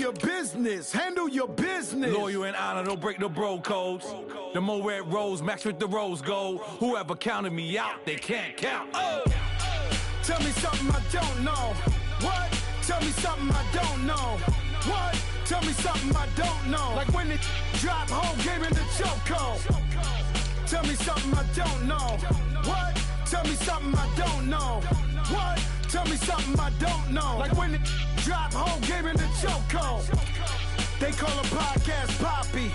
your business. Handle your business. Loyal and honor, don't break the bro codes. The more red rose match with the rose gold. Whoever counted me out, they can't count. Oh! Tell me something I don't know. What? Tell me something I don't know. What? Tell me something I don't know. Like when it drop, whole game in the chokehold. Tell me something I don't know. What? Tell me something I don't know. What? Tell me something I don't know. Like when it drop, whole game in the chokehold. They call a podcast Poppy.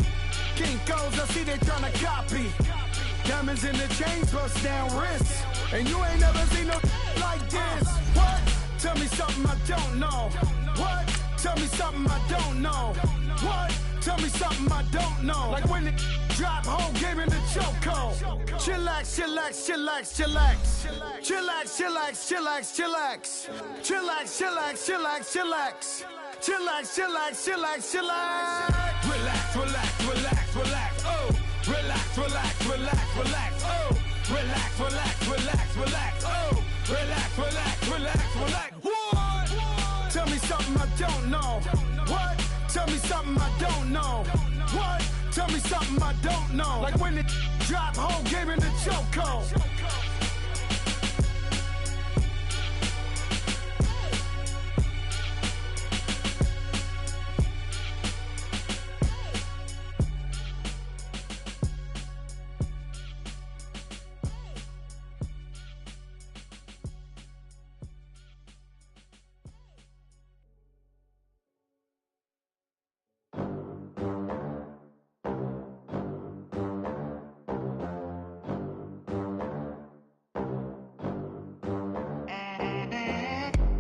Kinkos, I see they tryna copy. Diamonds in the chains, bust down wrists. And you ain't never seen no like this. What? Tell me something I don't know. What? Tell me something I don't know. What? Tell me something I don't know. Like when it drop, whole game in the chokehold. Chillax, chillax, chillax, chillax. Chillax, chillax, chillax, chillax. Chillax, chillax, chillax, chillax. Chillax, chillax, chillax, chillax. Relax, relax, relax, relax, oh. Relax, relax, relax, relax, oh. Relax, relax, relax, relax, oh. Relax, relax, relax, relax. What? Tell me something I don't know. What? Tell me something I don't know. What? Tell me something I don't know. Like when it drop, whole game in the chokehold.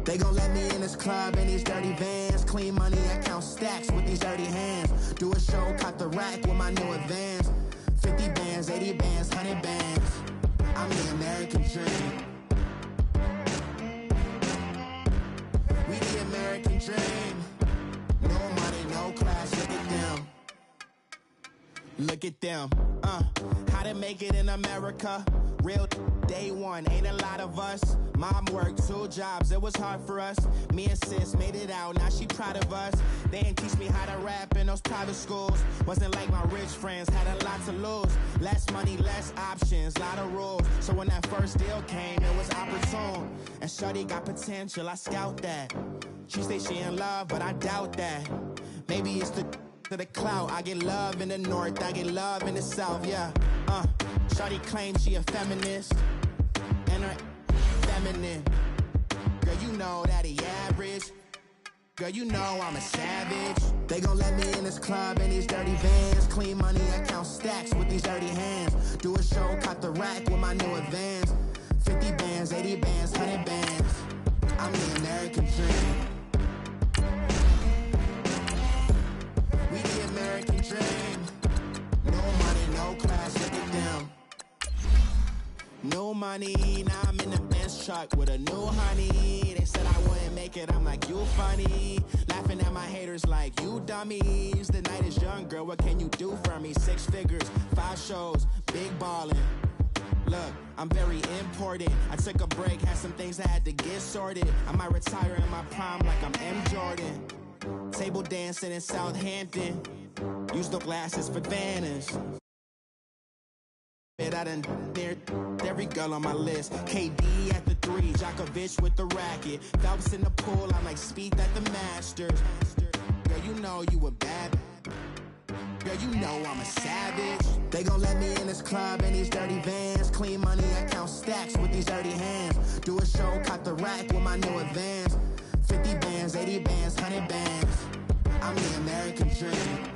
They gon' let me in this club in these dirty vans. Clean money, I count stacks with these dirty hands. Do a show, caught the rack with my new advance. 50 bands, 80 bands, 100 bands. I'm the American dream. We the American dream. No money, no class, look at them. Look at them, how to make it in America. Real day one, ain't a lot of us. Mom worked 2 jobs, it was hard for us. Me and sis made it out, now she proud of us. They didn't teach me how to rap in those private schools. Wasn't like my rich friends, had a lot to lose. Less money, less options, lot of rules. So when that first deal came, it was opportune. And shorty got potential, I scout that. She say she in love, but I doubt that. Maybe it's to the clout. I get love in the north, I get love in the south, yeah. Shorty claims she a feminist, and her feminine. Girl, you know that he average. Girl, you know I'm a savage. They gon' let me in this club in these dirty vans. Clean money, I count stacks with these dirty hands. Do a show, caught the rack with my new advance. 50 bands, 80 bands, 100 bands. I'm the American dream. We the American dream. No money, no class, look at them. No money, now I'm in the Benz truck with a new honey. They said I wouldn't make it, I'm like, you funny. Laughing at my haters like, you dummies. The night is young, girl, what can you do for me? 6 figures, 5 shows, big ballin'. Look, I'm very important. I took a break, had some things I had to get sorted. I might retire in my prime like I'm M. Jordan. Table dancing in Southampton. Use the glasses for Vannas. I done near every girl on my list. KD at the 3, Djokovic with the racket. Phelps in the pool, I'm like Speed at the Masters. Girl, you know you a bad. Girl, you know I'm a savage. They gon' let me in this club in these dirty vans. Clean money, I count stacks with these dirty hands. Do a show, caught the rack with my new advance. 50 bands, 80 bands, 100 bands. I'm the American dream.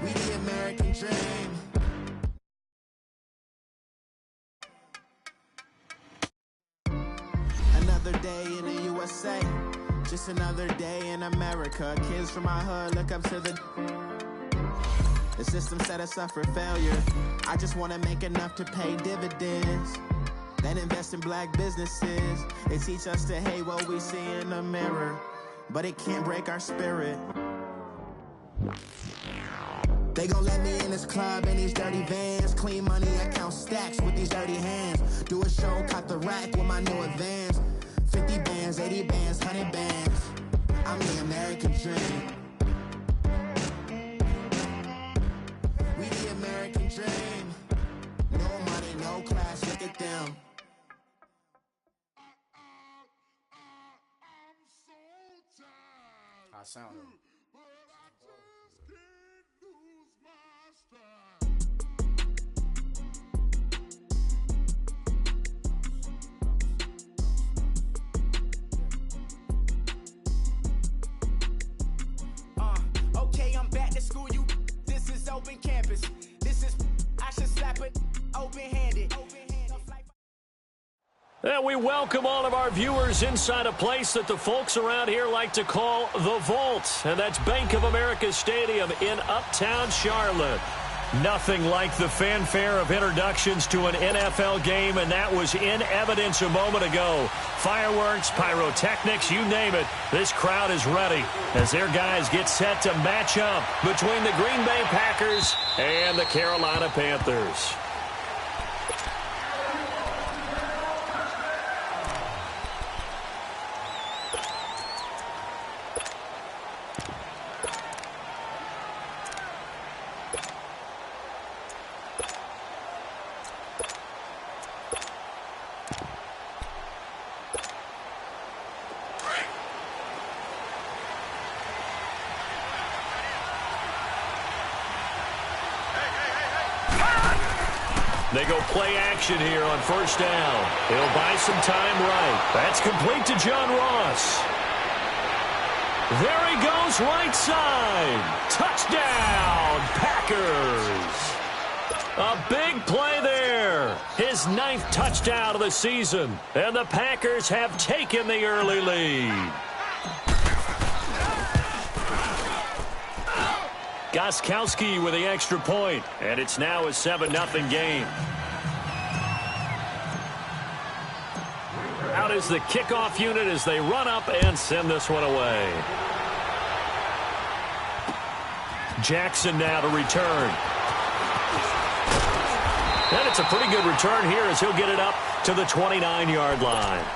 We the American dream. Another day in the USA. Just another day in America. Kids from my hood look up to the system set us up for failure. I just wanna make enough to pay dividends. Then invest in black businesses. They teach us to hate what we see in the mirror, but it can't break our spirit. They gon' let me in this club in these dirty vans. Clean money, I count stacks with these dirty hands. Do a show, caught the rack with my new advance. 50 bands, 80 bands, 100 bands. I'm the American dream. We the American dream. No money, no class, look at them. I sound it. Okay, I'm back to school, you. This is open campus. This is, I should slap it open-handed. And we welcome all of our viewers inside a place that the folks around here like to call the Vault. And that's Bank of America Stadium in Uptown Charlotte. Nothing like the fanfare of introductions to an NFL game, and that was in evidence a moment ago. Fireworks, pyrotechnics, you name it. This crowd is ready as their guys get set to match up between the Green Bay Packers and the Carolina Panthers. They go play action here on first down. He'll buy some time right. That's complete to John Ross. There he goes right side. Touchdown, Packers. A big play there. His 9th touchdown of the season. And the Packers have taken the early lead. Gostkowski with the extra point, and it's now a 7-0 game. Out is the kickoff unit as they run up and send this one away. Jackson now to return. And it's a pretty good return here as he'll get it up to the 29-yard line.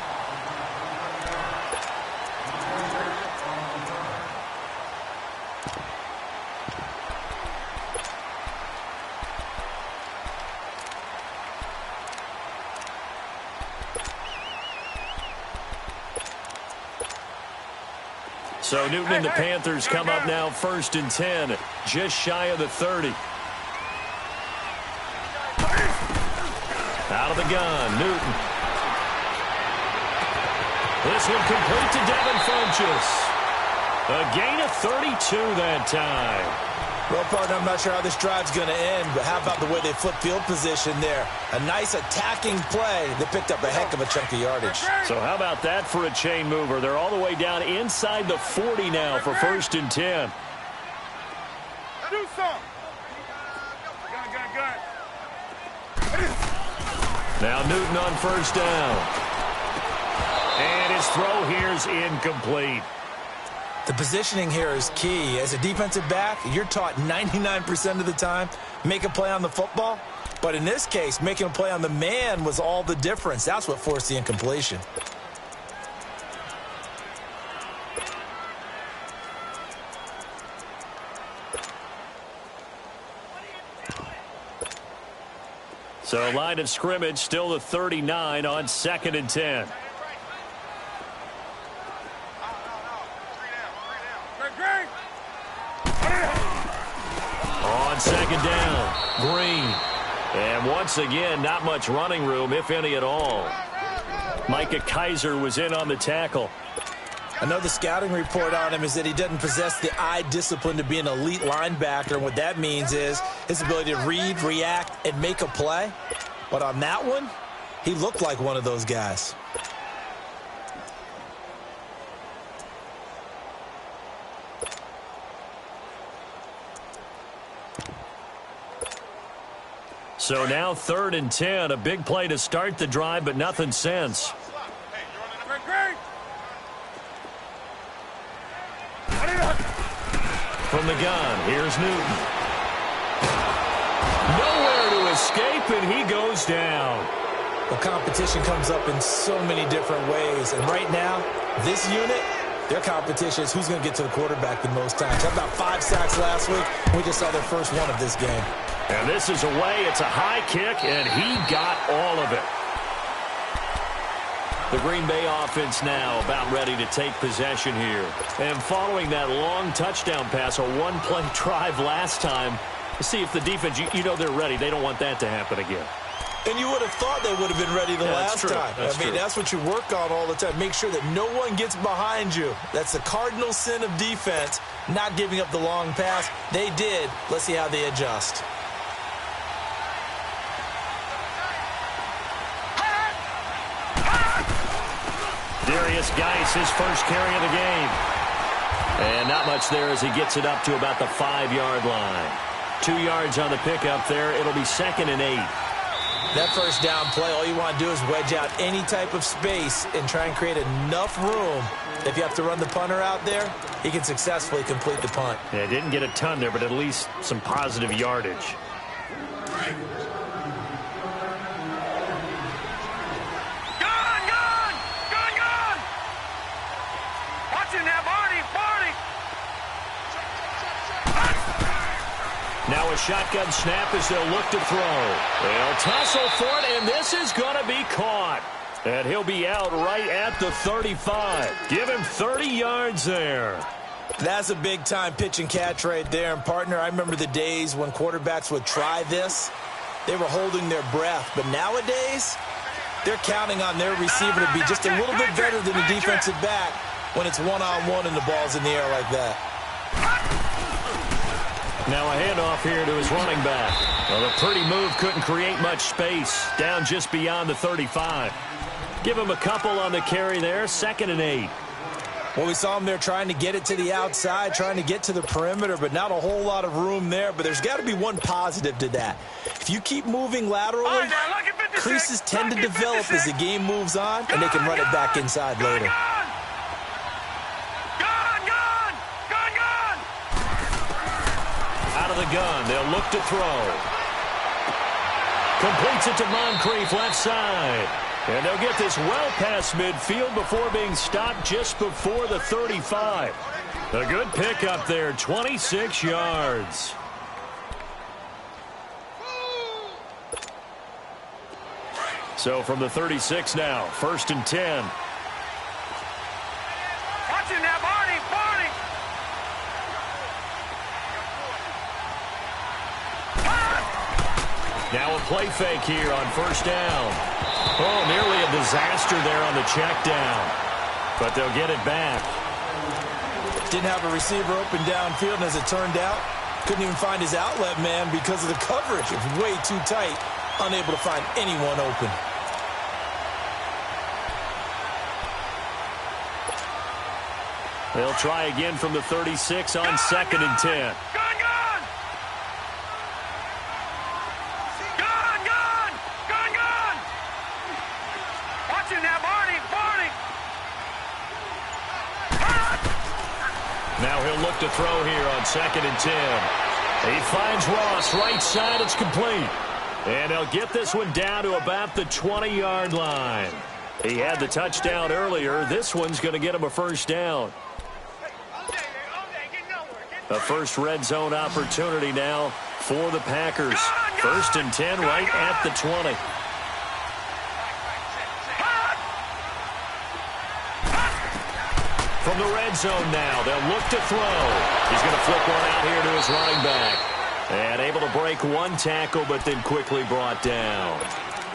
So Newton and the Panthers come up now 1st and 10, just shy of the 30. Out of the gun, Newton. This one complete to Devin Funchess. A gain of 32 that time. Well, partner, I'm not sure how this drive's going to end, but how about the way they flip field position there? A nice attacking play. They picked up a heck of a chunk of yardage. So how about that for a chain mover? They're all the way down inside the 40 now for 1st and 10. Do something. Now Newton on 1st down. And his throw here is incomplete. The positioning here is key. As a defensive back, you're taught 99% of the time, make a play on the football. But in this case, making a play on the man was all the difference. That's what forced the incompletion. So line of scrimmage still the 39 on 2nd and 10. On 2nd down, Green. And once again, not much running room, if any at all. Micah Kaiser was in on the tackle. I know the scouting report on him is that he doesn't possess the eye discipline to be an elite linebacker. And what that means is his ability to read, react, and make a play. But on that one, he looked like one of those guys. So now 3rd and 10, a big play to start the drive, but nothing since. From the gun, here's Newton. Nowhere to escape, and he goes down. Well, competition comes up in so many different ways. And right now, this unit, their competition is who's going to get to the quarterback the most times. How about 5 sacks last week? We just saw their first one of this game. And this is away. It's a high kick, and he got all of it. The Green Bay offense now about ready to take possession here. And following that long touchdown pass, a one-play drive last time, to see if the defense, you know they're ready. They don't want that to happen again. And you would have thought they would have been ready the last time. That's what you work on all the time. Make sure that no one gets behind you. That's the cardinal sin of defense, not giving up the long pass. They did. Let's see how they adjust. Darius Geis, his first carry of the game. And not much there as he gets it up to about the 5-yard line. 2 yards on the pickup there. It'll be 2nd and 8. That first down play, all you want to do is wedge out any type of space and try and create enough room. If you have to run the punter out there, he can successfully complete the punt. Yeah, didn't get a ton there, but at least some positive yardage. Now a shotgun snap as they'll look to throw. They'll tussle for it, and this is going to be caught. And he'll be out right at the 35. Give him 30 yards there. That's a big-time pitch and catch right there. And, partner, I remember the days when quarterbacks would try this. They were holding their breath. But nowadays, they're counting on their receiver to be just a little bit better than the defensive back when it's one-on-one and the ball's in the air like that. Now a handoff here to his running back. Well, the pretty move couldn't create much space. Down just beyond the 35. Give him a couple on the carry there. 2nd and 8. Well, we saw him there trying to get it to the outside, trying to get to the perimeter, but not a whole lot of room there. But there's got to be one positive to that. If you keep moving laterally, creases tend to develop as the game moves on, and they can run it back inside later. Out of the gun, they'll look to throw. Completes it to Moncrief left side. And they'll get this well past midfield before being stopped just before the 35. A good pickup there, 26 yards. So from the 36 now, 1st and 10. Watching that, Barney. Now a play fake here on 1st down. Oh, nearly a disaster there on the check down. But they'll get it back. Didn't have a receiver open downfield, and as it turned out, couldn't even find his outlet man because of the coverage. It was way too tight, unable to find anyone open. They'll try again from the 36 on 2nd and 10. Now he'll look to throw here on 2nd and 10. He finds Ross right side. It's complete. And they'll get this one down to about the 20-yard line. He had the touchdown earlier. This one's going to get him a 1st down. A first red zone opportunity now for the Packers. 1st and 10 right at the 20. From the red zone now, they'll look to throw. He's going to flip one out here to his running back. And able to break one tackle, but then quickly brought down.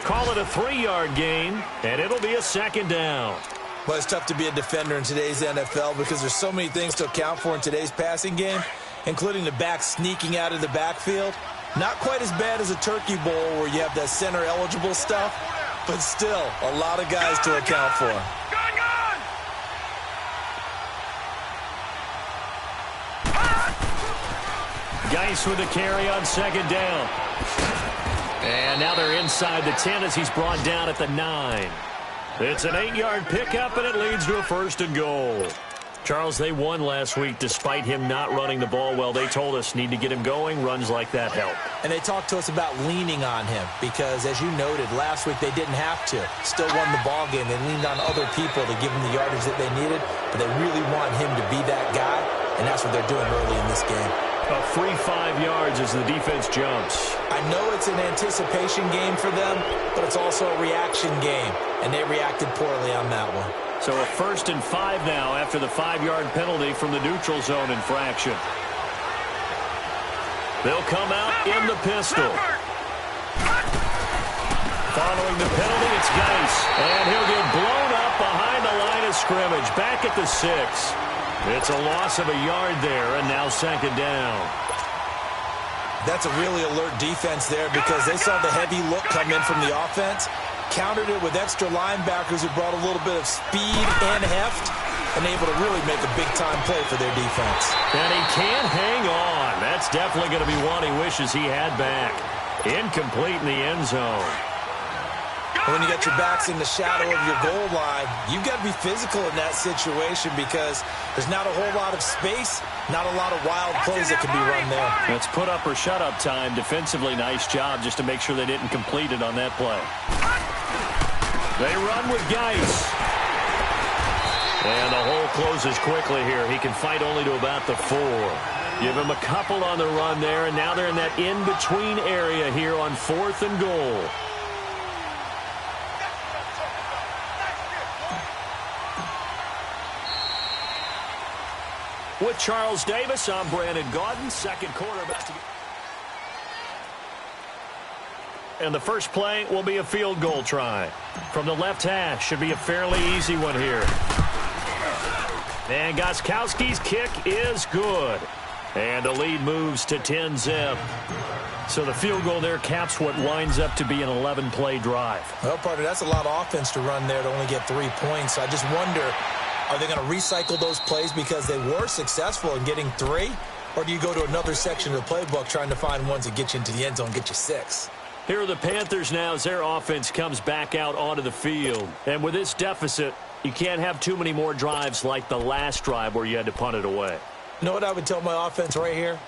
Call it a 3-yard gain, and it'll be a 2nd down. Well, it's tough to be a defender in today's NFL because there's so many things to account for in today's passing game, including the back sneaking out of the backfield. Not quite as bad as a turkey bowl where you have that center-eligible stuff, but still a lot of guys to account for. Geis with the carry on 2nd down. And now they're inside the 10 as he's brought down at the 9. It's an 8-yard pickup, and it leads to a 1st and goal. Charles, they won last week despite him not running the ball well. They told us need to get him going. Runs like that help. And they talked to us about leaning on him because, as you noted, last week they didn't have to. Still won the ball game. They leaned on other people to give them the yardage that they needed, but they really want him to be that guy, and that's what they're doing early in this game. A free 5 yards as the defense jumps. I know it's an anticipation game for them, but it's also a reaction game, and they reacted poorly on that one. So a 1st and 5 now after the 5-yard penalty from the neutral zone infraction. They'll come out in the pistol. Following the penalty, it's Geis. And he'll get blown up behind the line of scrimmage. Back at the 6. It's a loss of a yard there, and now 2nd down. That's a really alert defense there because they saw the heavy look come in from the offense, countered it with extra linebackers who brought a little bit of speed and heft, and able to really make a big-time play for their defense. And he can't hang on. That's definitely going to be one he wishes he had back. Incomplete in the end zone. When you get your backs in the shadow of your goal line, you've got to be physical in that situation because there's not a whole lot of space, not a lot of wild plays that can be run there. It's put up or shut up time. Defensively, nice job just to make sure they didn't complete it on that play. They run with Geis. And the hole closes quickly here. He can fight only to about the 4. Give him a couple on the run there, and now they're in that in-between area here on 4th and goal. With Charles Davis, I'm Brandon Gaudin. 2nd quarter about to get... And the first play will be a field goal try. From the left hash, should be a fairly easy one here. And Gostkowski's kick is good. And the lead moves to 10-zip. So the field goal there caps what winds up to be an 11-play drive. Well, partner, that's a lot of offense to run there to only get 3 points. I just wonder, are they going to recycle those plays because they were successful in getting 3? Or do you go to another section of the playbook trying to find ones that get you into the end zone and get you 6? Here are the Panthers now as their offense comes back out onto the field. And with this deficit, you can't have too many more drives like the last drive where you had to punt it away. You know what I would tell my offense right here?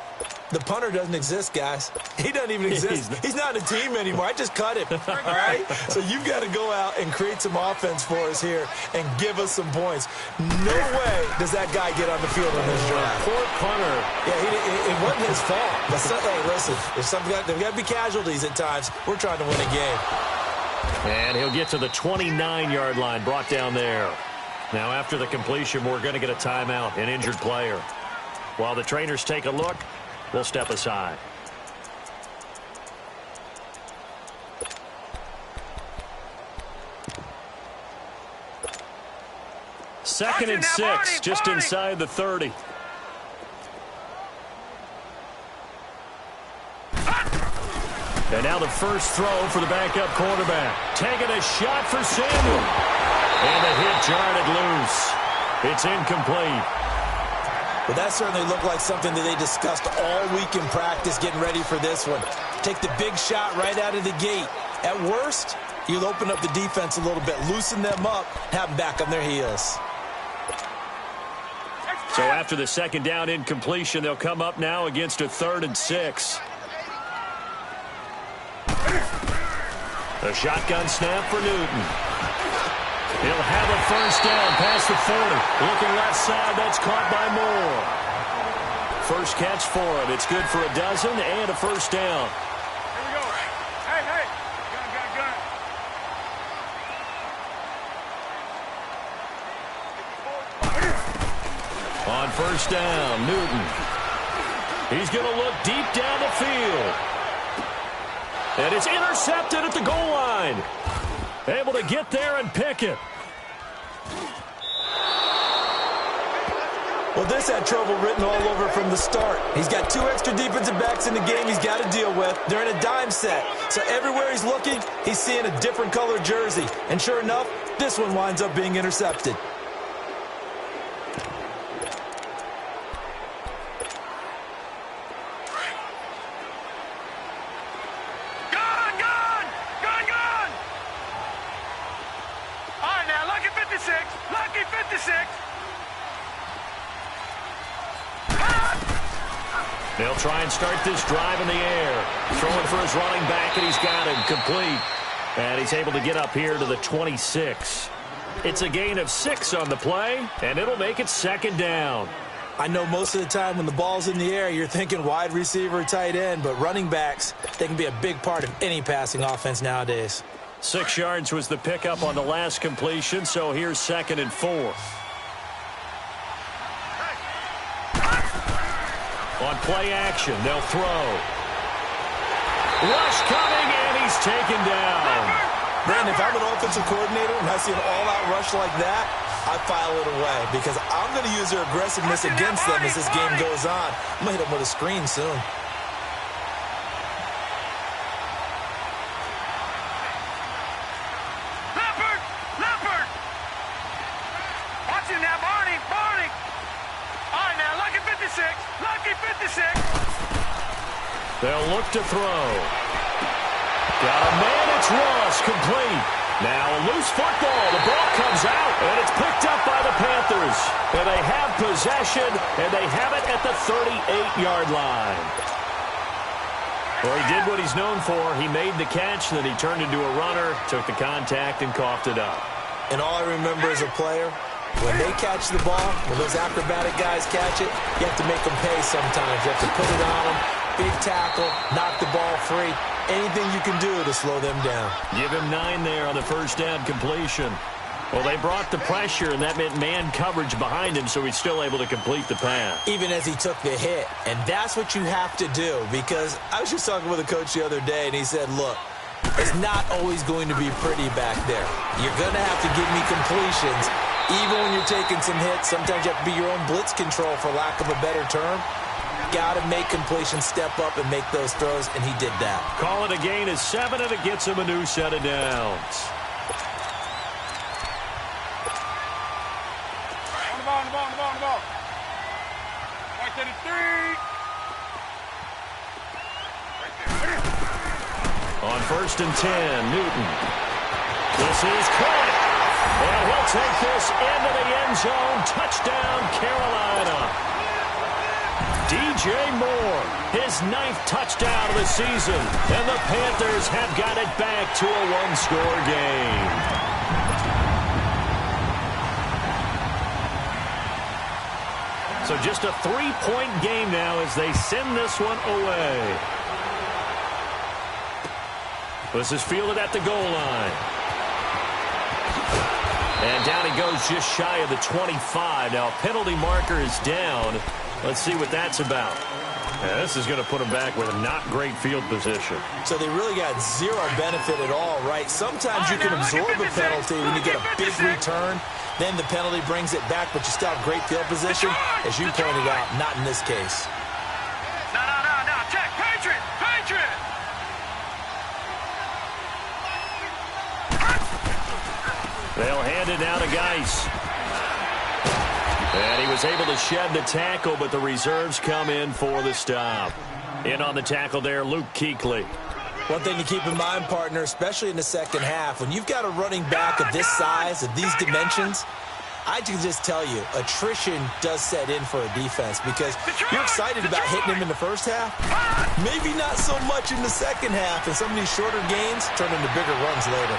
The punter doesn't exist, guys. He doesn't even exist. He's not a team anymore. I just cut him, all right? So you've got to go out and create some offense for us here and give us some points. No way does that guy get on the field on this drive. Poor punter. Yeah, it wasn't his fault. But hey, listen, there's got to be casualties at times. We're trying to win a game. And he'll get to the 29-yard line, brought down there. Now after the completion, we're going to get a timeout, an injured player. While the trainers take a look, we'll step aside. Second and 6, just inside the 30. And now the first throw for the backup quarterback. Taking a shot for Samuel. And the hit jarred it loose. It's incomplete. But that certainly looked like something that they discussed all week in practice getting ready for this one. Take the big shot right out of the gate. At worst, you'll open up the defense a little bit, loosen them up, have them back on their heels. So after the second down incompletion, they'll come up now against a 3rd and 6. A shotgun snap for Newton. He'll have a first down past the 40. Looking left side, that's caught by Moore. First catch for him. It's good for a dozen and a first down. Here we go. Hey. Gun. On first down, Newton. He's going to look deep down the field. And it's intercepted at the goal line. Able to get there and pick it. Well, this had trouble written all over from the start. He's got 2 extra defensive backs in the game he's got to deal with. They're in a dime set. So everywhere he's looking, he's seeing a different color jersey. And sure enough, this one winds up being intercepted. Gun! All right, now, lucky 56. They'll try and start this drive in the air. Throwing for his running back, and he's got him complete. And he's able to get up here to the 26. It's a gain of 6 on the play, and it'll make it 2nd down. I know most of the time when the ball's in the air, you're thinking wide receiver, tight end, but running backs, they can be a big part of any passing offense nowadays. 6 yards was the pickup on the last completion, so here's 2nd and 4. On play action, they'll throw. Rush coming, and he's taken down. Brandon, if I'm an offensive coordinator and I see an all-out rush like that, I file it away because I'm going to use their aggressiveness against them as this game goes on. I'm going to hit them with a screen soon. Leopard! Watch him now, Barney! All right, now, lucky 56! They'll look to throw. Got a man, it's Ross, complete. Now a loose football, the ball comes out, and it's picked up by the Panthers. And they have possession, and they have it at the 38-yard line. Well, he did what he's known for. He made the catch, then he turned into a runner, took the contact, and coughed it up. And all I remember as a player, when they catch the ball, when those acrobatic guys catch it, you have to make them pay sometimes. You have to put it on them, big tackle, knock the ball free. Anything you can do to slow them down. Give him 9 there on the first down completion. Well, they brought the pressure, and that meant man coverage behind him, so he's still able to complete the pass. Even as he took the hit. And that's what you have to do, because I was just talking with a coach the other day, and he said, look, it's not always going to be pretty back there. You're going to have to give me completions. Even when you're taking some hits, sometimes you have to be your own blitz control, for lack of a better term. Got to make completions, step up, and make those throws, and he did that. Call it a gain of 7, and it gets him a new set of downs. On the ball. Right to the 3. On 1st and 10, Newton. This is caught. And he'll take this into the end zone. Touchdown, Carolina. DJ Moore, his 9th touchdown of the season. And the Panthers have got it back to a 1-score game. So just a 3-point game now as they send this one away. This is fielded at the goal line. And down he goes just shy of the 25. Now, penalty marker is down. Let's see what that's about. Yeah, this is going to put them back with a not great field position. So they really got zero benefit at all, right? Sometimes you can absorb a penalty when you get a big return. Then the penalty brings it back, but you still have great field position. As you pointed out, not in this case. No. Check. Patriot. They'll hand it down to Geis. And he was able to shed the tackle, but the reserves come in for the stop. In on the tackle there, Luke Kuechly. One thing to keep in mind, partner, especially in the second half, when you've got a running back of this size, of these dimensions, I can just tell you, attrition does set in for a defense because you're excited about hitting him in the first half. Maybe not so much in the second half, and some of these shorter gains turn into bigger runs later.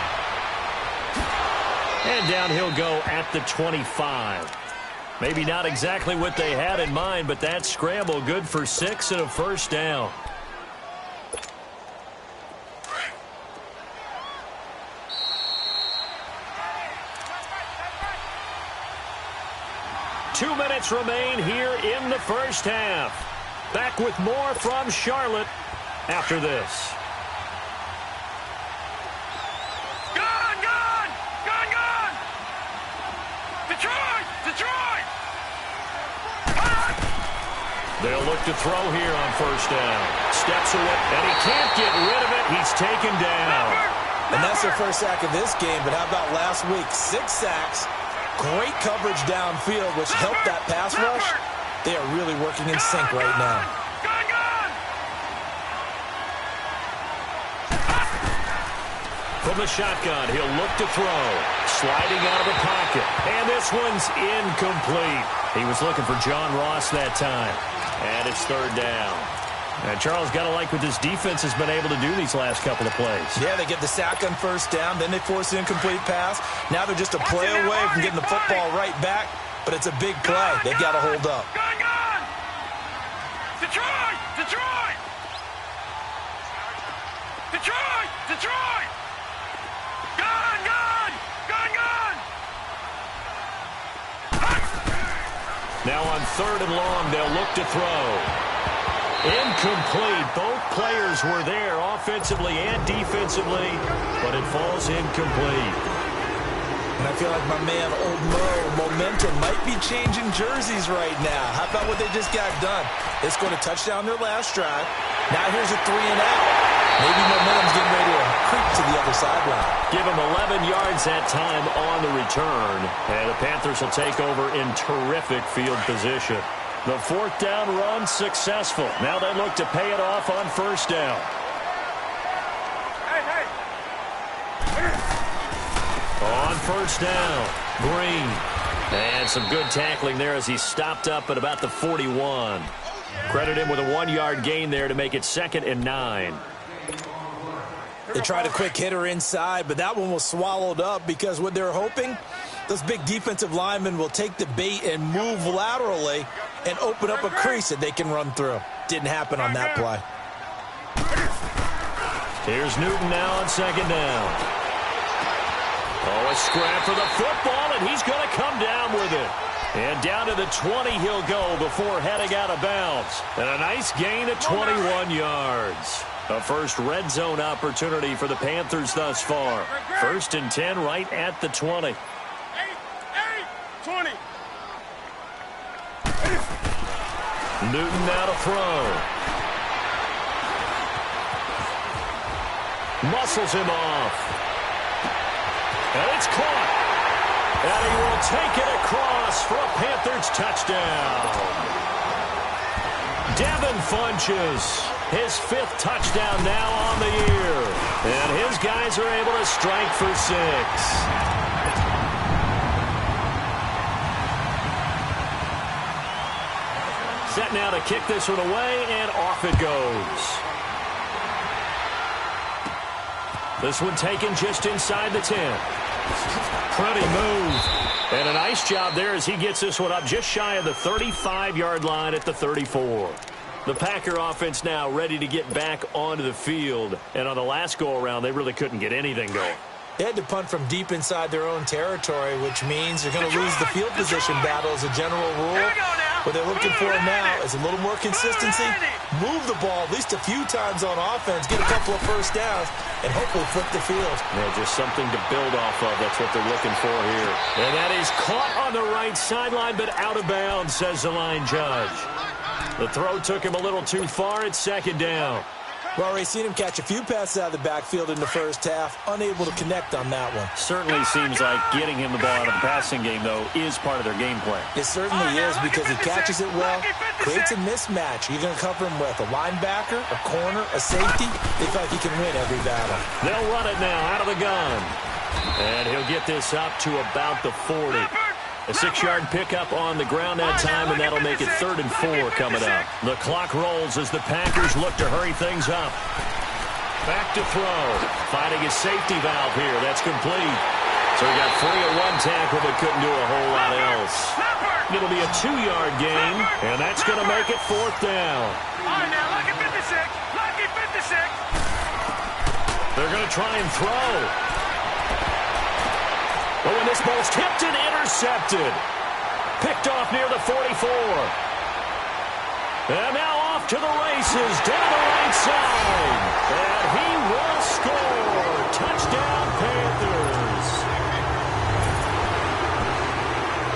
And down he'll go at the 25. Maybe not exactly what they had in mind, but that scramble good for 6 and a first down. Two minutes remain here in the first half. Back with more from Charlotte after this. Detroit! They'll look to throw here on first down. Steps away, and he can't get rid of it. He's taken down. And that's their first sack of this game, but how about last week? 6 sacks, great coverage downfield, which helped that pass rush. They are really working in sync right now. From the shotgun, he'll look to throw. Sliding out of the pocket. And this one's incomplete. He was looking for John Ross that time. And it's third down. And Charles, got to like what this defense has been able to do these last couple of plays. Yeah, they get the sack on first down, then they force an incomplete pass. Now they're just a play away from getting the football right back, but it's a big play. They've got to hold up. Gun! Detroit! Detroit! Detroit! Detroit! Gun! Gun! Gun! Gun! Now on third and long, they'll look to throw. Incomplete. Both players were there offensively and defensively, but it falls incomplete. And I feel like my man, Old Mo, momentum might be changing jerseys right now. How about what they just got done? They scored a touchdown their last drive. Now here's a 3-and-out. Maybe momentum's getting ready to creep to the other sideline. Give them 11 yards that time on the return. And the Panthers will take over in terrific field position. The fourth down run successful. Now they look to pay it off on first down. On first down, Green. And some good tackling there as he stopped up at about the 41. Credit him with a 1-yard gain there to make it 2nd and 9. They tried a quick hitter inside, but that one was swallowed up because what they're hoping, those big defensive linemen will take the bait and move laterally and open up a crease that they can run through. Didn't happen on that play. Here's Newton now on second down. Oh, a scrap for the football, and he's going to come down with it. And down to the 20 he'll go before heading out of bounds. And a nice gain of 21 yards. A first red zone opportunity for the Panthers thus far. 1st and 10 right at the 20. 20. Newton now to throw. Muscles him off. And it's caught. And he will take it across for a Panthers touchdown. Devin Funches, his 5th touchdown now on the year. And his guys are able to strike for 6. Set now to kick this one away, and off it goes. This one taken just inside the 10. Pretty move. And a nice job there as he gets this one up just shy of the 35-yard line at the 34. The Packer offense now ready to get back onto the field. And on the last go-around, they really couldn't get anything going. They had to punt from deep inside their own territory, which means they're going to lose the field position battle as a general rule. What they're looking for now is a little more consistency, move the ball at least a few times on offense, get a couple of first downs, and hopefully flip the field. Yeah, just something to build off of. That's what they're looking for here. And that is caught on the right sideline, but out of bounds, says the line judge. The throw took him a little too far at 2nd down. Well, Ray, seen him catch a few passes out of the backfield in the first half, unable to connect on that one. Certainly seems like getting him the ball out of the passing game, though, is part of their game plan. It certainly is because he catches it well, creates a mismatch. You're going to cover him with a linebacker, a corner, a safety. They feel like he can win every battle. They'll run it now out of the gun. And he'll get this up to about the 40. A 6-yard pickup on the ground that time, and that'll make it 3rd and 4 coming up. The clock rolls as the Packers look to hurry things up. Back to throw. Finding his safety valve here. That's complete. So he got free at one tackle, but couldn't do a whole lot else. It'll be a 2-yard gain, and that's going to make it 4th down. All right, now, lucky 56. Lucky 56. They're going to try and throw. But when this ball's tipped and intercepted. Picked off near the 44. And now off to the races, down the right side. And he will score. Touchdown, Panthers.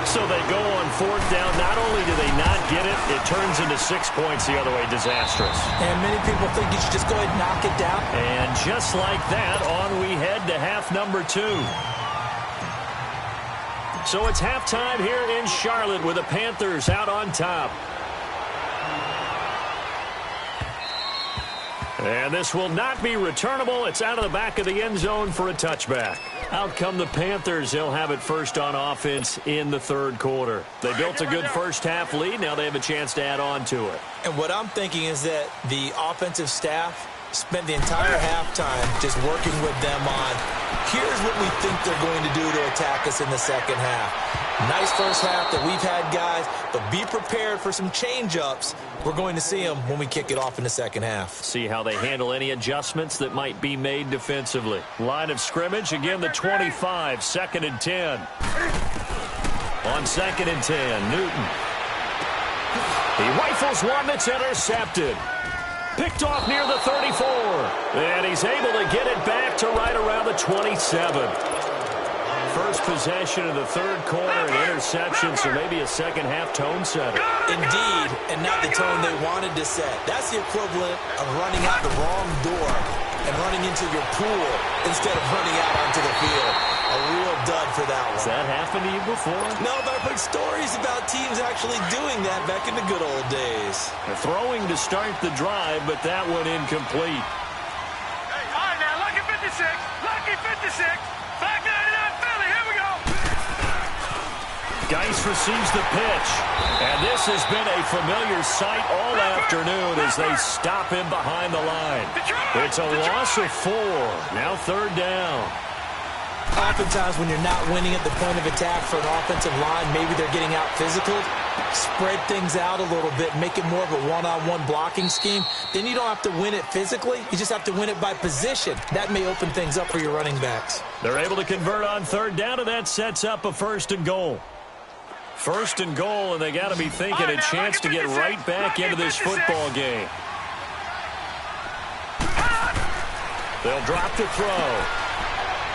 So they go on 4th down. Not only do they not get it, it turns into 6 points the other way. Disastrous. And many people think you should just go ahead and knock it down. And just like that, on we head to half number 2. So it's halftime here in Charlotte with the Panthers out on top. And this will not be returnable. It's out of the back of the end zone for a touchback. Out come the Panthers. They'll have it first on offense in the third quarter. They built a good first half lead. Now they have a chance to add on to it. And what I'm thinking is that the offensive staff spent the entire halftime just working with them on, here's what we think they're going to do to attack us in the second half. Nice first half that we've had, guys, but be prepared for some change-ups. We're going to see them when we kick it off in the second half. See how they handle any adjustments that might be made defensively. Line of scrimmage, again the 25, 2nd and 10. On 2nd and 10, Newton. He rifles one that's intercepted. Picked off near the 34. And he's able to get it back to right around the 27. First possession of the third quarter, an interception, so maybe a second-half tone setter. Indeed, and not the tone they wanted to set. That's the equivalent of running out the wrong door and running into your pool instead of running out onto the field. A real dud for that one. Has that happened to you before? No, but I've heard stories about teams actually doing that back in the good old days. Throwing to start the drive, but that one incomplete. Hey, all right, now, lucky 56. Lucky 56. 599 Philly. Here we go. Geis receives the pitch. And this has been a familiar sight all afternoon as they stop him behind the line. It's a loss of 4. Now 3rd down. Oftentimes when you're not winning at the point of attack for an offensive line, maybe they're getting out physical, spread things out a little bit, make it more of a one-on-one blocking scheme. Then you don't have to win it physically. You just have to win it by position. That may open things up for your running backs. They're able to convert on 3rd down, and that sets up a 1st and goal. 1st and goal, and they got to be thinking a chance to get right back into this football game. They'll drop to throw.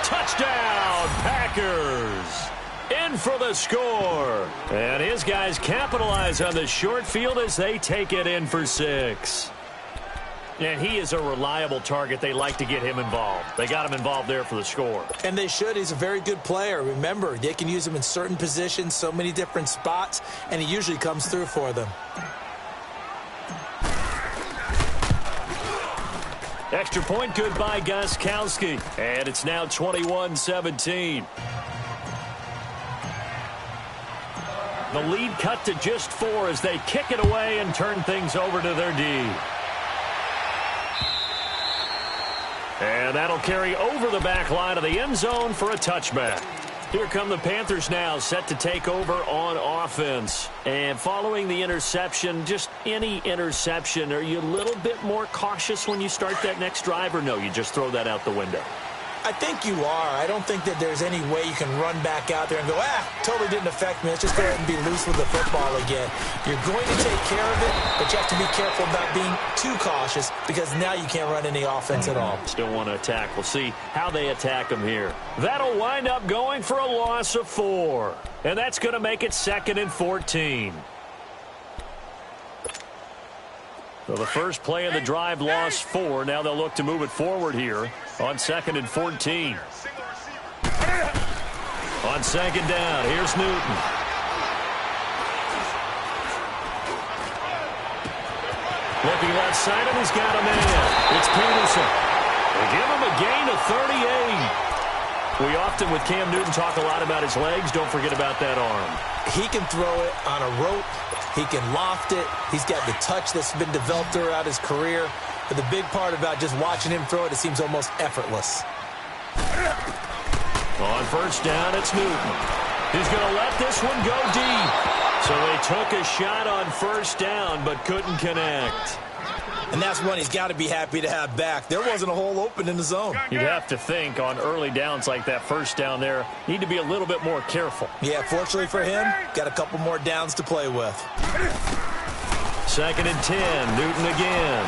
Touchdown, Packers. In for the score. And his guys capitalize on the short field as they take it in for 6. And he is a reliable target. They like to get him involved. They got him involved there for the score. And they should. He's a very good player. Remember, they can use him in certain positions, so many different spots, and he usually comes through for them. Extra point good by Gostkowski. And it's now 21-17. The lead cut to just 4 as they kick it away and turn things over to their D. And that'll carry over the back line of the end zone for a touchback. Here come the Panthers now, set to take over on offense. And following the interception, just any interception, are you a little bit more cautious when you start that next drive, or no, you just throw that out the window? I think you are. I don't think that there's any way you can run back out there and go, totally didn't affect me. Let's just go ahead and be loose with the football again. You're going to take care of it, but you have to be careful about being too cautious because now you can't run any offense at all. Still want to attack. We'll see how they attack them here. That'll wind up going for a loss of 4. And that's going to make it 2nd and 14. So the first play of the drive lost 4. Now they'll look to move it forward here on 2nd and 14. On 2nd down, here's Newton. Looking left side, and he's got a man. It's Peterson. They give him a gain of 38. We often, with Cam Newton, talk a lot about his legs. Don't forget about that arm. He can throw it on a rope. He can loft it. He's got the touch that's been developed throughout his career. But the big part about just watching him throw it, it seems almost effortless. On 1st down, it's Newton. He's going to let this one go deep. So they took a shot on 1st down, but couldn't connect. And that's one he's got to be happy to have back. There wasn't a hole open in the zone. You'd have to think on early downs like that 1st down there, need to be a little bit more careful. Yeah, fortunately for him, got a couple more downs to play with. 2nd and 10, Newton again.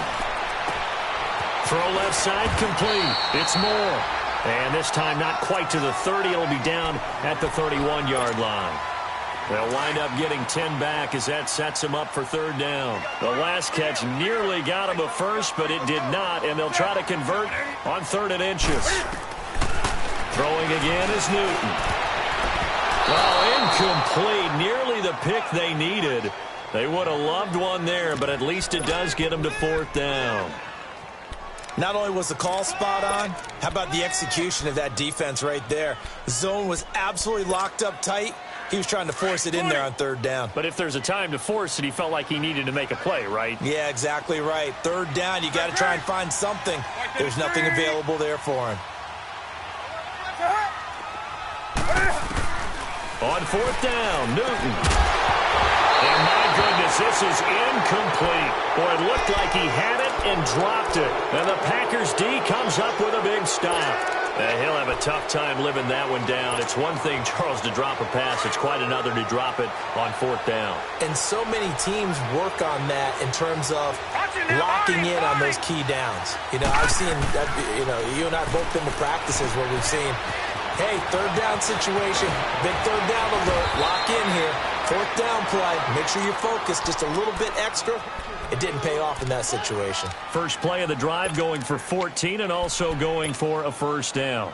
Throw left side complete. It's Moore. And this time not quite to the 30. It'll be down at the 31-yard line. They'll wind up getting 10 back as that sets them up for 3rd down. The last catch nearly got him a first, but it did not, and they'll try to convert on 3rd and inches. Throwing again is Newton. Well, incomplete. Nearly the pick they needed. They would have loved one there, but at least it does get them to 4th down. Not only was the call spot on, how about the execution of that defense right there? The zone was absolutely locked up tight. He was trying to force it in there on third down. But if there's a time to force it, he felt like he needed to make a play, right? Yeah, exactly right. Third down, you got to try and find something. There's nothing available there for him. On fourth down, Newton. And my goodness, this is incomplete. Boy, it looked like he had it and dropped it. And the Packers D comes up with a big stop. He'll have a tough time living that one down. It's one thing, Charles, to drop a pass. It's quite another to drop it on fourth down. And so many teams work on that in terms of locking in on those key downs. You know, I've seen, you and I have both been to practices where we've seen, hey, third down situation, big third down alert, lock in here. Fourth down play, make sure you're focused just a little bit extra. It didn't pay off in that situation. First play of the drive going for 14 and also going for a first down.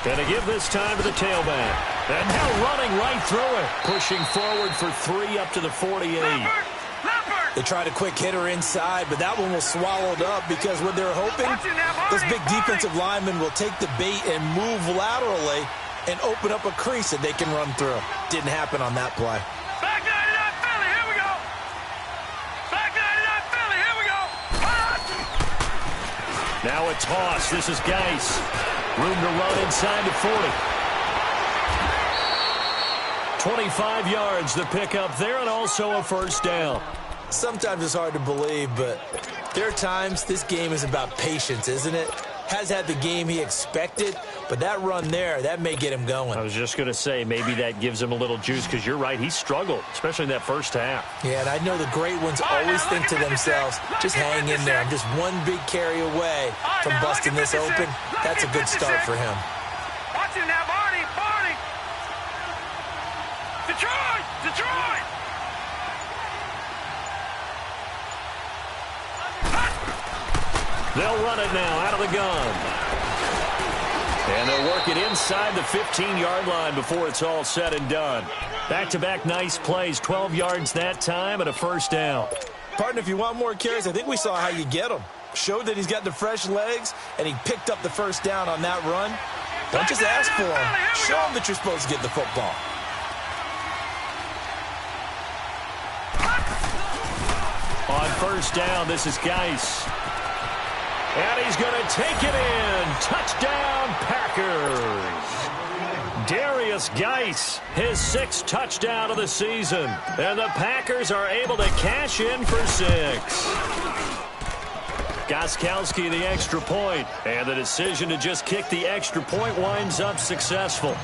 Gonna give this time to the tailback. And now running right through it. Pushing forward for 3 up to the 48. They tried a quick hitter inside, but that one was swallowed up because what they're hoping, those big defensive linemen will take the bait and move laterally and open up a crease that they can run through. Didn't happen on that play. Back 99 Philly, here we go. Back 99 Philly, here we go. Now a toss. This is Geis. Room to run inside the 40. 25 yards the pickup there and also a first down. Sometimes it's hard to believe, but there are times this game is about patience, isn't it? Has had the game he expected, but that run there, that may get him going. I was just going to say, maybe that gives him a little juice, because you're right, he struggled, especially in that first half. Yeah, and I know the great ones always think to themselves, just hang in there. I'm just one big carry away from busting this open. That's a good start for him. Watch it now, Barney. Detroit. They'll run it now out of the gun. And they'll work it inside the 15-yard line before it's all said and done. Back-to-back nice plays, 12 yards that time and a first down. Partner, if you want more carries, I think we saw how you get them. Showed that he's got the fresh legs, and he picked up the first down on that run. Don't just ask for him. Show him that you're supposed to get the football. On first down, this is Geis. And he's going to take it in. Touchdown, Packers. Darius Geis, his 6th touchdown of the season. And the Packers are able to cash in for 6. Gostkowski the extra point. And the decision to just kick the extra point winds up successful.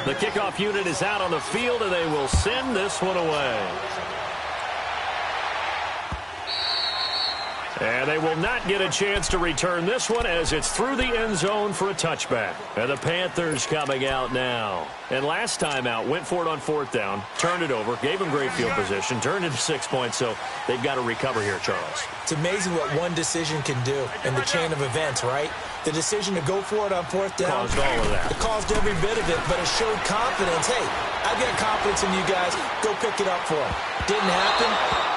The kickoff unit is out on the field, and they will send this one away. And they will not get a chance to return this one as it's through the end zone for a touchback. And the Panthers coming out now. And last time out, went for it on fourth down, turned it over, gave them great field position, turned into 6 points, so they've got to recover here, Charles. It's amazing what one decision can do in the chain of events, right? The decision to go for it on fourth down. Caused all of that. It caused every bit of it, but it showed confidence. Hey, I've got confidence in you guys. Go pick it up for them. Didn't happen.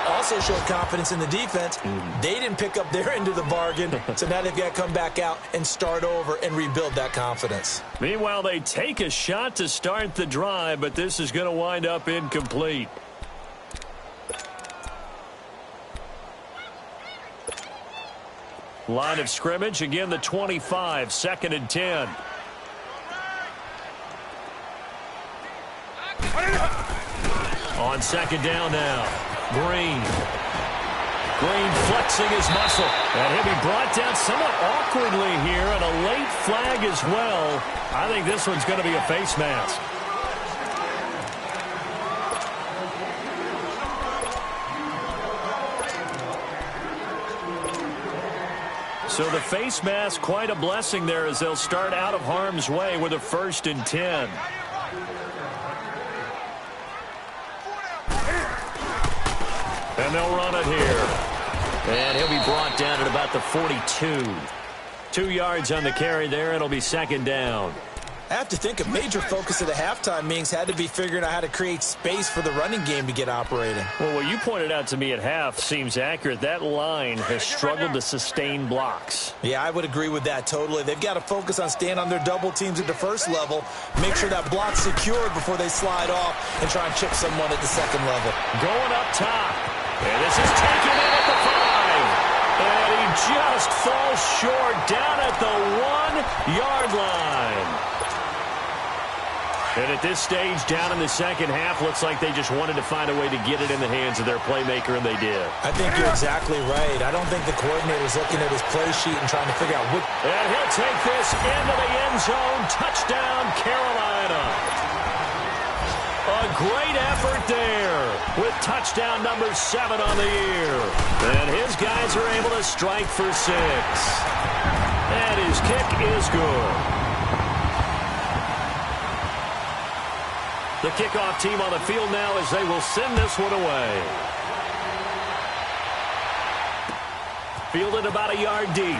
Also showed confidence in the defense. They didn't pick up their end of the bargain, so now they've got to come back out and start over and rebuild that confidence. Meanwhile, they take a shot to start the drive, but this is going to wind up incomplete. Line of scrimmage, again the 25, 2nd and 10. On second down now, Green flexing his muscle, and he'll be brought down somewhat awkwardly here, and a late flag as well. I think this one's going to be a face mask. So the face mask, quite a blessing there as they'll start out of harm's way with a 1st and 10. And they'll run it here. And he'll be brought down at about the 42. 2 yards on the carry there. It'll be 2nd down. I have to think a major focus at the halftime meetings had to be figuring out how to create space for the running game to get operating. Well, what you pointed out to me at half seems accurate. That line has struggled to sustain blocks. Yeah, I would agree with that totally. They've got to focus on staying on their double teams at the first level, make sure that block's secured before they slide off and try and chip someone at the second level. Going up top. And this is taken in at the 5. And he just falls short down at the 1-yard line. And at this stage, down in the second half, looks like they just wanted to find a way to get it in the hands of their playmaker, and they did. I think you're exactly right. I don't think the coordinator's looking at his play sheet and trying to figure out what... And he'll take this into the end zone. Touchdown, Carolina. A great effort there with touchdown number 7 on the year. And his guys are able to strike for 6. And his kick is good. The kickoff team on the field now as they will send this one away. Fielded about a yard deep.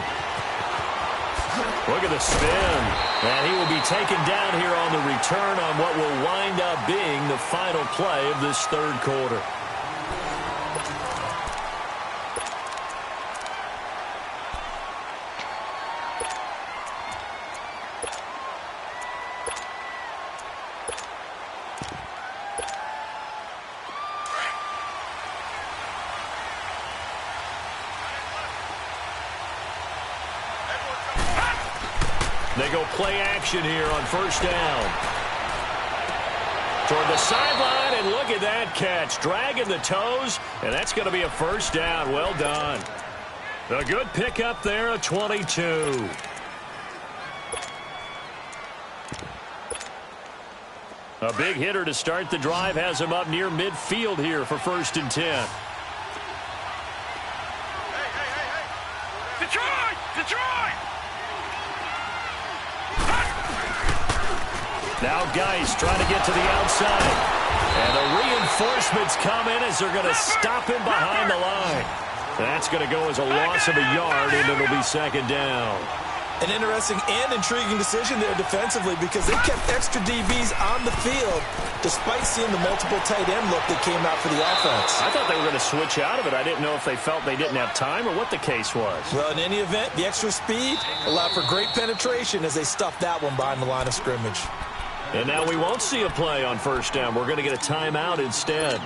Look at the spin. And he will be taken down here on the return on what will wind up being the final play of this third quarter. They go play action here on first down. Toward the sideline, and look at that catch. Dragging the toes, and that's going to be a first down. Well done. A good pickup there, a 22. A big hitter to start the drive has him up near midfield here for 1st and 10. Detroit! Detroit! Now Geis trying to get to the outside. And the reinforcements come in as they're going to stop him behind the line. That's going to go as a loss of a yard, and it'll be 2nd down. An interesting and intriguing decision there defensively because they kept extra DBs on the field despite seeing the multiple tight end look that came out for the offense. I thought they were going to switch out of it. I didn't know if they felt they didn't have time or what the case was. Well, in any event, the extra speed allowed for great penetration as they stuffed that one behind the line of scrimmage. And now we won't see a play on first down. We're going to get a timeout instead.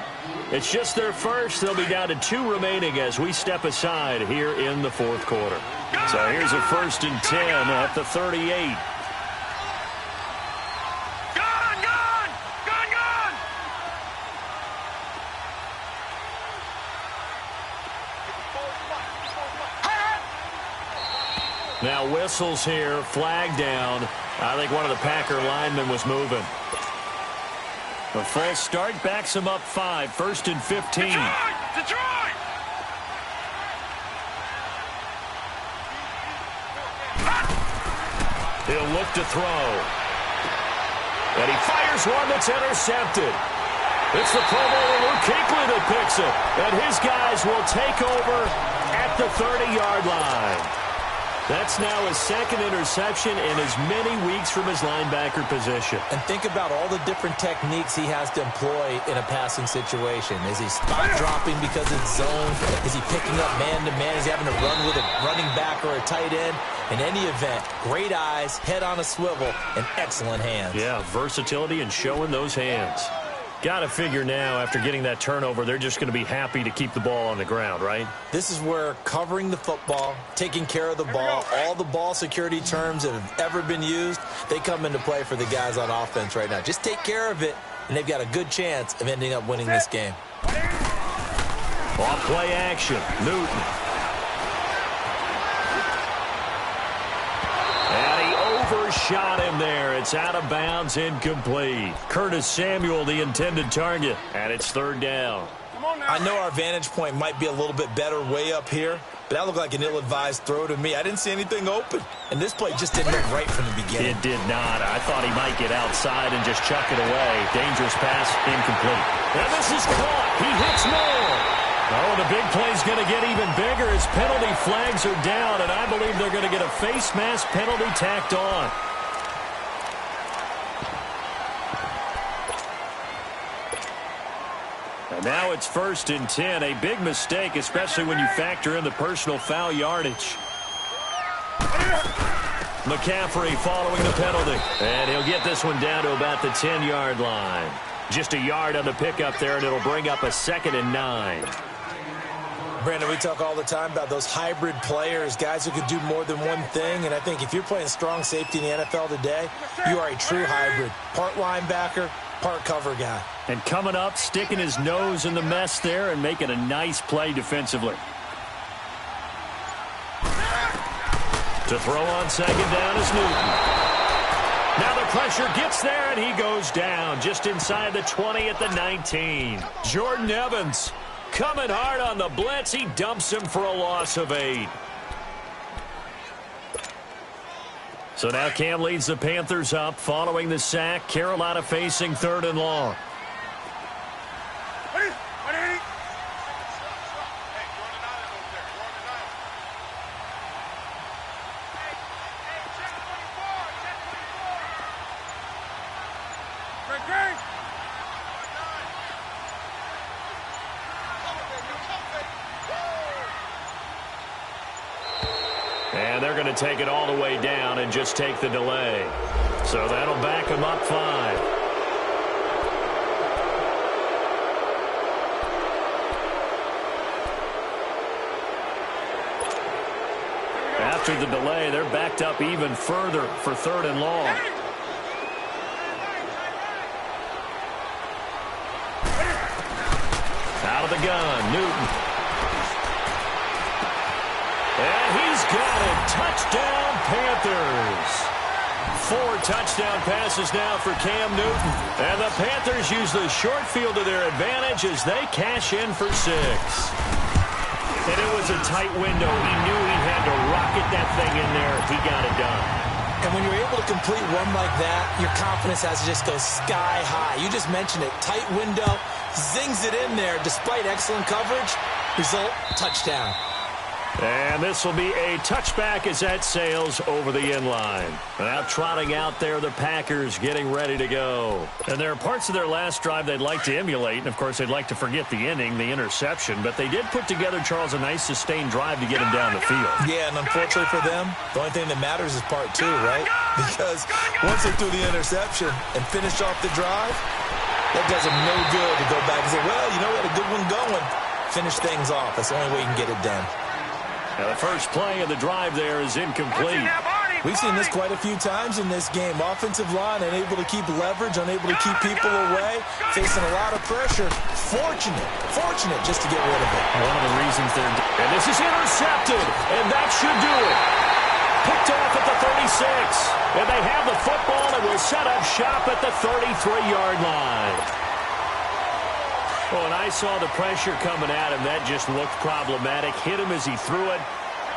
It's just their first. They'll be down to 2 remaining as we step aside here in the 4th quarter. So here's a 1st and 10 at the 38. Now whistles here, flag down. I think one of the Packer linemen was moving. A false start backs him up 5, 1st and 15. Detroit! He'll look to throw. And he fires one that's intercepted. It's the Pro Bowler Luke Kuechly that picks it. And his guys will take over at the 30-yard line. That's now his 2nd interception in as many weeks from his linebacker position. And think about all the different techniques he has to employ in a passing situation. Is he spot dropping because it's zone? Is he picking up man-to-man? Is he having to run with a running back or a tight end? In any event, great eyes, head on a swivel, and excellent hands. Yeah, versatility and showing those hands. Got to figure now, after getting that turnover, they're just going to be happy to keep the ball on the ground, right? This is where covering the football, taking care of the ball, all the ball security terms that have ever been used, they come into play for the guys on offense right now. Just take care of it, and they've got a good chance of ending up winning this game. Off play action, Newton. And he overshot him there. It's out of bounds, incomplete. Curtis Samuel, the intended target, and it's 3rd down. I know our vantage point might be a little bit better way up here, but that looked like an ill-advised throw to me. I didn't see anything open, and this play just didn't look right from the beginning. It did not. I thought he might get outside and just chuck it away. Dangerous pass, incomplete. And this is caught. He hits more. Oh, the big play's going to get even bigger as penalty flags are down, and I believe they're going to get a face mask penalty tacked on. Now it's 1st and 10. A big mistake, especially when you factor in the personal foul yardage. McCaffrey following the penalty. And he'll get this one down to about the 10-yard line. Just a yard on the pickup there, and it'll bring up a 2nd and 9. Brandon, we talk all the time about those hybrid players, guys who could do more than one thing. And I think if you're playing strong safety in the NFL today, you are a true hybrid. Part linebacker, part cover guy. And coming up, sticking his nose in the mess there and making a nice play defensively. To throw on 2nd down is Newton. Now the pressure gets there, and he goes down just inside the 20 at the 19. Jordan Evans coming hard on the blitz. He dumps him for a loss of 8. So now Cam leads the Panthers up following the sack. Carolina facing 3rd and long. And they're going to take it all the way down and just take the delay. So that'll back them up 5. After the delay, they're backed up even further for 3rd and long. Out of the gun, Newton. And he's got it. Touchdown, Panthers. 4 touchdown passes now for Cam Newton. And the Panthers use the short field to their advantage as they cash in for 6. And it was a tight window. He knew he had to rocket that thing in there. He got it done. And when you're able to complete one like that, your confidence has to just go sky high. You just mentioned it. Tight window, zings it in there despite excellent coverage. Result, touchdown. And this will be a touchback as that sails over the end line. Now trotting out there, the Packers getting ready to go. And there are parts of their last drive they'd like to emulate. And, of course, they'd like to forget the inning, the interception. But they did put together, Charles, a nice sustained drive to get him down the field. Yeah, and unfortunately for them, the only thing that matters is part 2, right? Because once they threw the interception and finished off the drive, that does them no good to go back and say, well, you know, we had a good one going. Finish things off. That's the only way you can get it done. Now the first play of the drive there is incomplete. We've seen this quite a few times in this game. Offensive line unable to keep leverage, unable to keep people away, facing a lot of pressure. Fortunate just to get rid of it. One of the reasons they're... And this is intercepted, and that should do it. Picked off at the 36. And they have the football and will set up shop at the 33-yard line. Well, when I saw the pressure coming at him, that just looked problematic. Hit him as he threw it,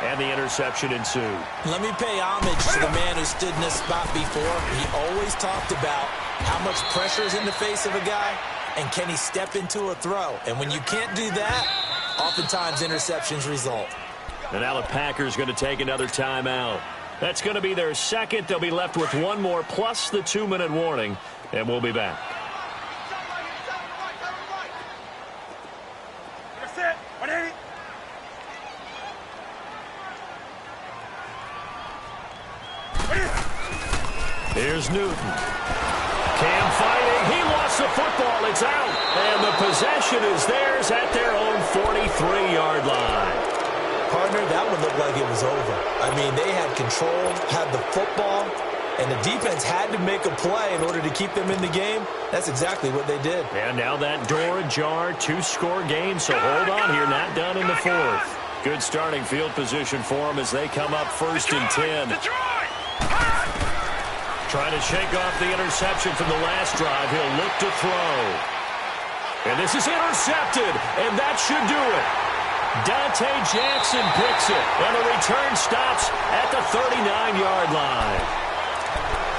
and the interception ensued. Let me pay homage to the man who stood in this spot before. He always talked about how much pressure is in the face of a guy, and can he step into a throw. And when you can't do that, oftentimes interceptions result. And now the Packers going to take another timeout. That's going to be their second. They'll be left with one more, plus the 2-minute warning, and we'll be back. Here's Newton. Cam fighting. He lost the football. It's out. And the possession is theirs at their own 43-yard line. Partner, that one looked like it was over. I mean, they had control, had the football, and the defense had to make a play in order to keep them in the game. That's exactly what they did. And now that door ajar, 2-score game, so hold on here. Not done in the 4th. Good starting field position for them as they come up 1st and 10. Trying to shake off the interception from the last drive. He'll look to throw. And this is intercepted, and that should do it. Dante Jackson picks it, and the return stops at the 39-yard line.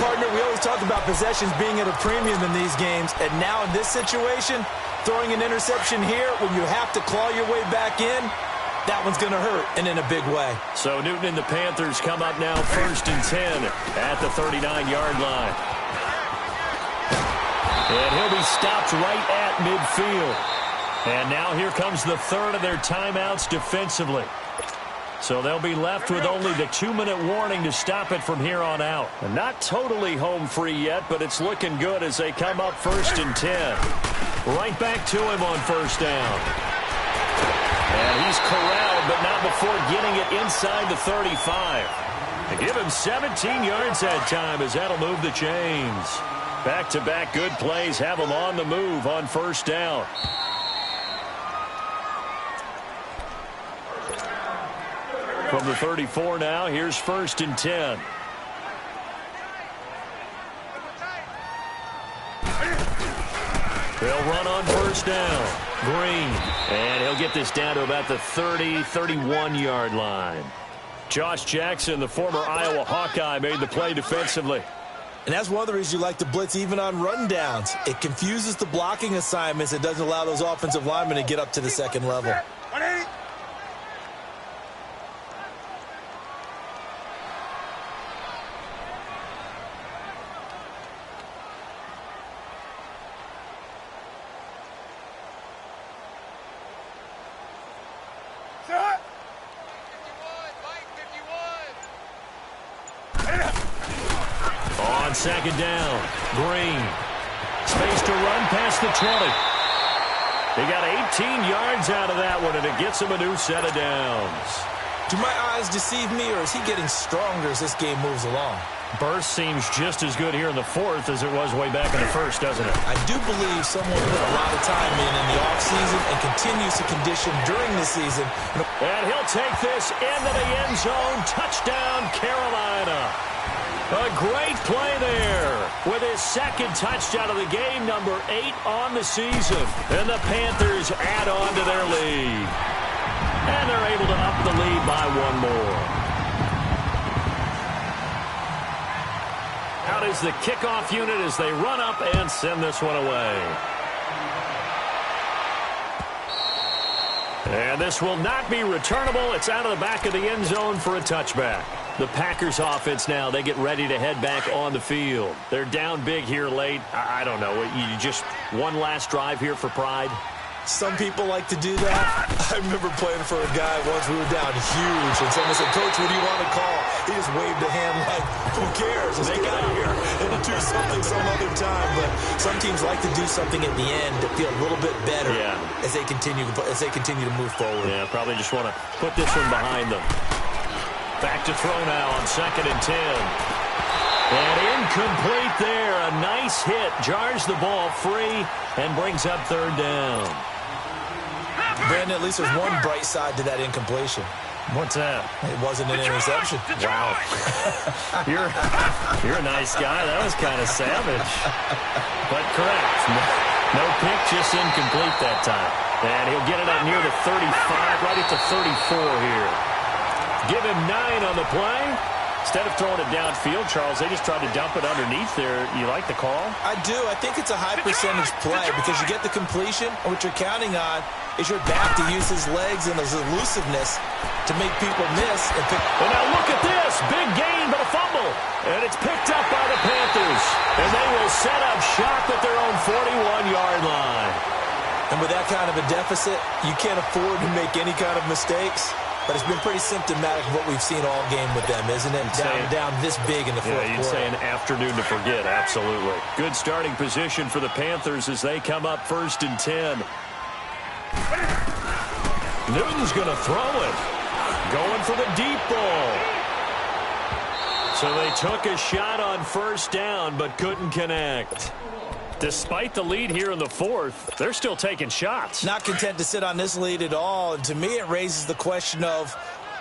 Partner, we always talk about possessions being at a premium in these games, and now in this situation, throwing an interception here when you have to claw your way back in, that one's going to hurt, and in a big way. So Newton and the Panthers come up now 1st and 10 at the 39-yard line. And he'll be stopped right at midfield. And now here comes the third of their timeouts defensively. So they'll be left with only the 2-minute warning to stop it from here on out. And not totally home free yet, but it's looking good as they come up 1st and 10. Right back to him on 1st down. And he's corralled, but not before getting it inside the 35. They give him 17 yards that time as that'll move the chains. Back-to-back good plays have them on the move on 1st down. From the 34 now, here's 1st and 10. They'll run on 1st down. Green. And he'll get this down to about the 30, 31-yard line. Josh Jackson, the former Iowa Hawkeye, made the play defensively. And that's one of the reasons you like to blitz even on rundowns. It confuses the blocking assignments. It doesn't allow those offensive linemen to get up to the second level. On 2nd down, Green. Space to run past the 20. He got 18 yards out of that one, and it gets him a new set of downs. Do my eyes deceive me, or is he getting stronger as this game moves along? Burst seems just as good here in the 4th as it was way back in the 1st, doesn't it? I do believe someone put a lot of time in the offseason and continues to condition during the season. And he'll take this into the end zone. Touchdown, Carolina. A great play there with his 2nd touchdown of the game, number 8 on the season. And the Panthers add on to their lead. And they're able to up the lead by one more. Out is the kickoff unit as they run up and send this one away. And this will not be returnable. It's out of the back of the end zone for a touchback. The Packers offense now, they get ready to head back on the field. They're down big here late. I don't know. You just one last drive here for pride? Some people like to do that. I remember playing for a guy once. We were down huge, and someone said, "Coach, what do you want to call?" He just waved a hand like, "Who cares? Let's get out of here and do something some other time." But some teams like to do something at the end to feel a little bit better as they continue to move forward. Yeah, probably just want to put this one behind them. Back to throw now on 2nd and 10. And incomplete there. A nice hit. Jars the ball free and brings up 3rd down. Brandon, at least there's one bright side to that incompletion. What's that? It wasn't an interception. Wow. You're a nice guy. That was kind of savage. But correct. No pick, just incomplete that time. And he'll get it up near the 35, right at the 34 here. Give him 9 on the play. Instead of throwing it downfield, Charles, they just tried to dump it underneath there. You like the call? I do. I think it's a high percentage play because you get the completion, and what you're counting on is your back to use his legs and his elusiveness to make people miss. And now look at this. Big gain, but a fumble. And it's picked up by the Panthers. And they will set up shop at their own 41-yard line. And with that kind of a deficit, you can't afford to make any kind of mistakes. But it's been pretty symptomatic of what we've seen all game with them, isn't it? Down this big in the fourth quarter. Yeah, you'd say an afternoon to forget, absolutely. Good starting position for the Panthers as they come up 1st and 10. Newton's going to throw it. Going for the deep ball. So they took a shot on 1st down, but couldn't connect. Despite the lead here in the 4th, they're still taking shots. Not content to sit on this lead at all. And to me, it raises the question of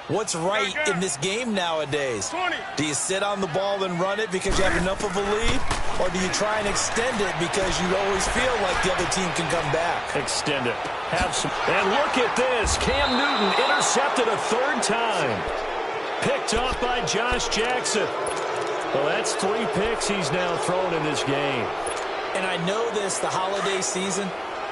what's right in this game nowadays. Do you sit on the ball and run it because you have enough of a lead? Or do you try and extend it because you always feel like the other team can come back? Extend it. Have some. And look at this. Cam Newton intercepted a 3rd time. Picked off by Josh Jackson. Well, that's 3 picks he's now thrown in this game. And I know this, the holiday season,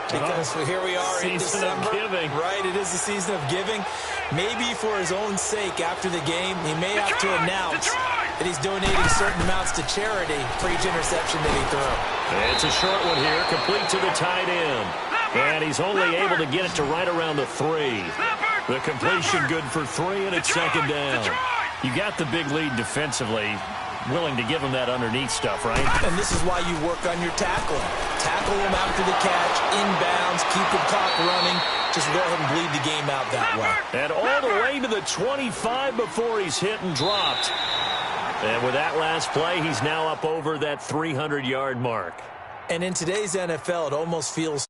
because here we are in December. Season of giving. Right, it is the season of giving. Maybe for his own sake after the game, he may have to announce that he's donating certain amounts to charity for each interception that he throws. It's a short one here, complete to the tight end. And he's only able to get it to right around the 3. The completion good for 3, and it's second down. You got the big lead defensively. Willing to give him that underneath stuff, right? And this is why you work on your tackling. Tackle him after the catch, inbounds, keep the clock running. Just go ahead and bleed the game out that way. And all the way to the 25 before he's hit and dropped. And with that last play, he's now up over that 300-yard mark. And in today's NFL, it almost feels